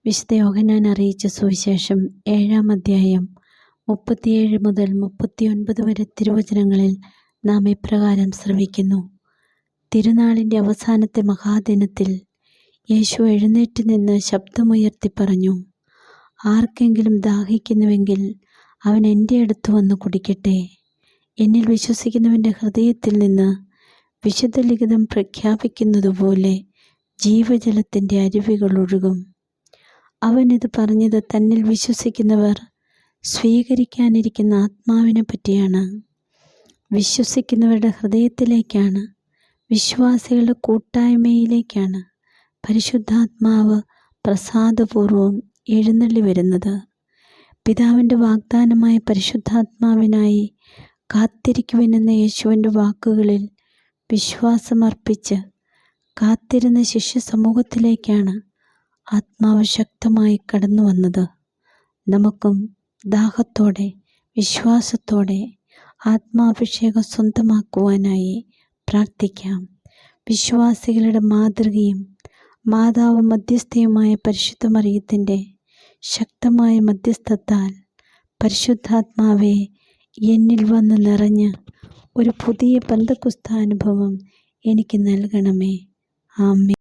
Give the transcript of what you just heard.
വിശുദ്ധ യോഹന്നാൻ അറിയിച്ച സുവിശേഷം 7-ാം അധ്യായം 37 മുതൽ 39 വരെ തിരുവചനങ്ങളിൽ നാം ഇപ്രകാരം ശ്രവിക്കുന്നു. തിരുനാളിൻ്റെ അവസാനത്തെ മഹാദിനത്തിൽ യേശു എഴുന്നേറ്റ് നിന്ന് ശബ്ദമുയർത്തി പറഞ്ഞു, ആർക്കെങ്കിലും ദാഹിക്കുന്നുവെങ്കിൽ അവൻ എൻ്റെ അടുത്ത് വന്ന് കുടിക്കട്ടെ. എന്നിൽ വിശ്വസിക്കുന്നവൻ്റെ ഹൃദയത്തിൽ നിന്ന് വിശുദ്ധ ലിഖിതം പ്രഖ്യാപിക്കുന്നതുപോലെ ജീവജലത്തിൻ്റെ അരുവികൾ ഒഴുകും. അവനിത് പറഞ്ഞത് തന്നിൽ വിശ്വസിക്കുന്നവർ സ്വീകരിക്കാനിരിക്കുന്ന ആത്മാവിനെ പറ്റിയാണ്. വിശ്വസിക്കുന്നവരുടെ ഹൃദയത്തിലേക്കാണ്, വിശ്വാസികളുടെ കൂട്ടായ്മയിലേക്കാണ് പരിശുദ്ധാത്മാവ് പ്രസാദപൂർവം എഴുന്നള്ളി വരുന്നത്. പിതാവിൻ്റെ വാഗ്ദാനമായ പരിശുദ്ധാത്മാവിനായി കാത്തിരിക്കുവിനെന്ന യേശുവിൻ്റെ വാക്കുകളിൽ വിശ്വാസമർപ്പിച്ച് കാത്തിരുന്ന ശിഷ്യ സമൂഹത്തിലേക്കാണ് ആത്മാവ് ശക്തമായി കടന്നു വന്നത്. നമുക്കും ദാഹത്തോടെ വിശ്വാസത്തോടെ ആത്മാഭിഷേകം സ്വന്തമാക്കുവാനായി പ്രാർത്ഥിക്കാം. വിശ്വാസികളുടെ മാതൃകയും മാതാവ് മധ്യസ്ഥയുമായ പരിശുദ്ധ മറിയത്തിൻ്റെ ശക്തമായ മധ്യസ്ഥത്താൽ പരിശുദ്ധാത്മാവെ എന്നിൽ വന്ന് നിറഞ്ഞ് ഒരു പുതിയ പെന്തക്കോസ്ത് അനുഭവം എനിക്ക് നൽകണമേ. ആമേൻ.